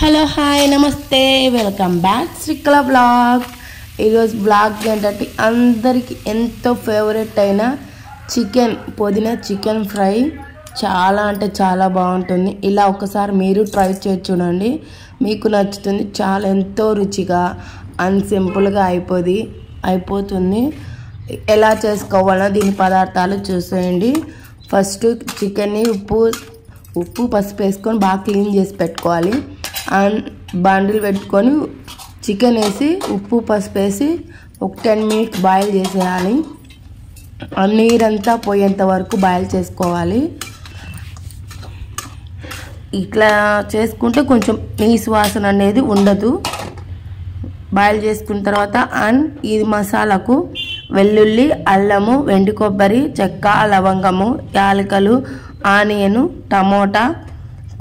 Hello hi నమస్తే welcome back Srikala blog. ఈరోజు blog ఏంటంటే అందరికీ ఎంతో ఫేవరెట్ అయిన పుదీనా చికెన్ ఫ్రై చాలా అంటే చాలా బాగుంటుంది. ఇలా ఒకసారి మీరు ట్రై చేసి చూడండి, మీకు నచ్చుతుంది. చాలా ఎంతో రుచిగా అండ్ సింపుల్గా అయిపోతుంది. ఎలా చేసుకోవాలో దీని పదార్థాలు చూసేయండి. ఫస్ట్ చికెన్ని ఉప్పు పసుపు వేసుకొని బాగా క్లీన్ చేసి పెట్టుకోవాలి. అండ్ బండిల్ పెట్టుకొని చికెన్ వేసి ఉప్పు పసుపు వేసి ఒక 10 మినిట్స్ బాయిల్ చేసేయాలి. ఆ నీరంతా పోయేంత వరకు బాయిల్ చేసుకోవాలి. ఇట్లా చేసుకుంటే కొంచెం నీసు వాసన అనేది ఉండదు. బాయిల్ చేసుకున్న తర్వాత అండ్ ఇది మసాలాకు వెల్లుల్లి, అల్లము, వెండి కొబ్బరి, చెక్క, లవంగము, యాలకులు, ఆనియను, టమోటా,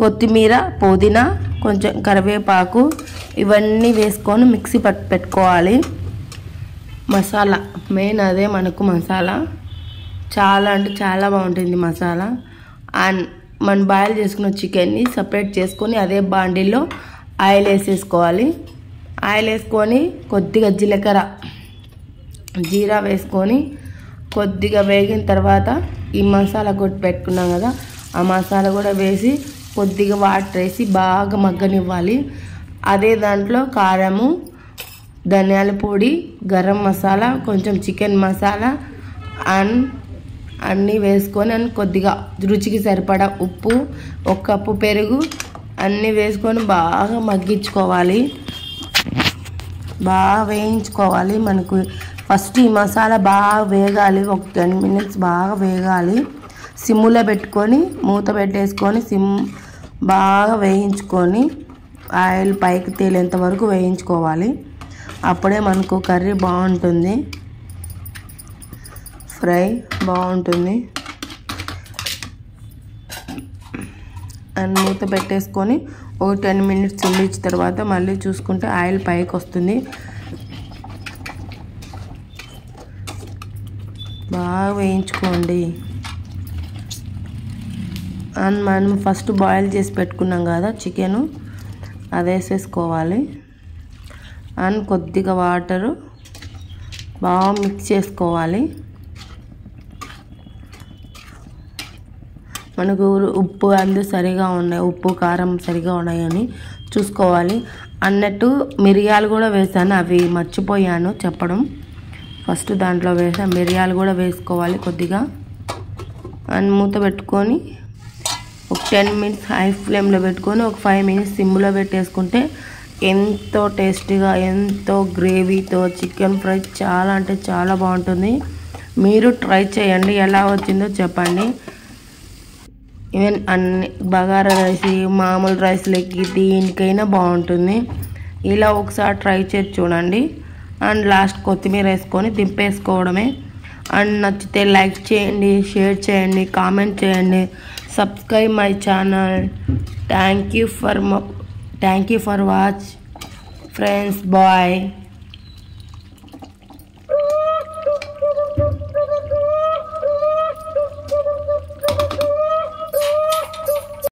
కొత్తిమీర, పుదీనా, కొంచెం కరివేపాకు ఇవన్నీ వేసుకొని మిక్సీ పెట్టుకోవాలి. మసాలా మెయిన్ అదే మనకు మసాలా చాలా అంటే చాలా బాగుంటుంది మసాలా. అండ్ మనం బాయిల్ చేసుకున్న చికెన్ని సపరేట్ చేసుకొని అదే బాండిల్లో ఆయిల్ వేసేసుకోవాలి. ఆయిల్ వేసుకొని కొద్దిగా జీరా వేసుకొని కొద్దిగా వేగిన తర్వాత ఈ మసాలా కొట్టి పెట్టుకున్నాం కదా, ఆ మసాలా కూడా వేసి కొద్దిగా వాటర్ వేసి బాగా మగ్గనివ్వాలి. అదే దాంట్లో కారము, ధనియాల పొడి, గరం మసాలా, కొంచెం చికెన్ మసాలా అన్నీ వేసుకొని అండ్ కొద్దిగా రుచికి సరిపడా ఉప్పు, 1 కప్పు పెరుగు అన్నీ వేసుకొని బాగా మగ్గించుకోవాలి, బాగా వేయించుకోవాలి. మనకు ఫస్ట్ ఈ మసాలా బాగా వేగాలి. ఒక 10 మినిట్స్ బాగా వేగాలి. సిమ్లో పెట్టుకొని మూత పెట్టేసుకొని బాగా వేయించుకొని ఆయిల్ పైకి తేలేంత వరకు వేయించుకోవాలి. అప్పుడే మనకు కర్రీ బాగుంటుంది, ఫ్రై బాగుంటుంది. అండ్ మూత పెట్టేసుకొని ఒక 10 మినిట్స్ ఉడిచిన తర్వాత మళ్ళీ చూసుకుంటే ఆయిల్ పైకి వస్తుంది. బాగా వేయించుకోండి. అండ్ మనం ఫస్ట్ బాయిల్ చేసి పెట్టుకున్నాం కదా చికెను, అది వేసేసుకోవాలి. అండ్ కొద్దిగా వాటరు బాగా మిక్స్ చేసుకోవాలి. మనకు ఉప్పు సరిగా ఉన్నాయి, ఉప్పు కారం సరిగా ఉన్నాయని చూసుకోవాలి. అన్నట్టు మిరియాలు కూడా వేసాను, అవి మర్చిపోయాను చెప్పడం. ఫస్ట్ దాంట్లో వేసాను, మిరియాలు కూడా వేసుకోవాలి కొద్దిగా. అండ్ మూత పెట్టుకొని ఒక 10 మినిట్స్ హై ఫ్లేమ్లో పెట్టుకొని ఒక 5 మినిట్స్ సిమ్లో పెట్టేసుకుంటే ఎంతో టేస్టీగా ఎంతో గ్రేవీతో చికెన్ ఫ్రై చాలా అంటే చాలా బాగుంటుంది. మీరు ట్రై చేయండి, ఎలా వచ్చిందో చెప్పండి. ఈవెన్ అన్ని బగారా రైస్, మామూలు రైస్లకి దేనికైనా బాగుంటుంది. ఇలా ఒకసారి ట్రై చేసి చూడండి. అండ్ లాస్ట్ కొత్తిమీర వేసుకొని దింపేసుకోవడమే. అండ్ నచ్చితే లైక్ చేయండి, షేర్ చేయండి, కామెంట్ చేయండి, subscribe my channel. Thank you for watch friends. Bye.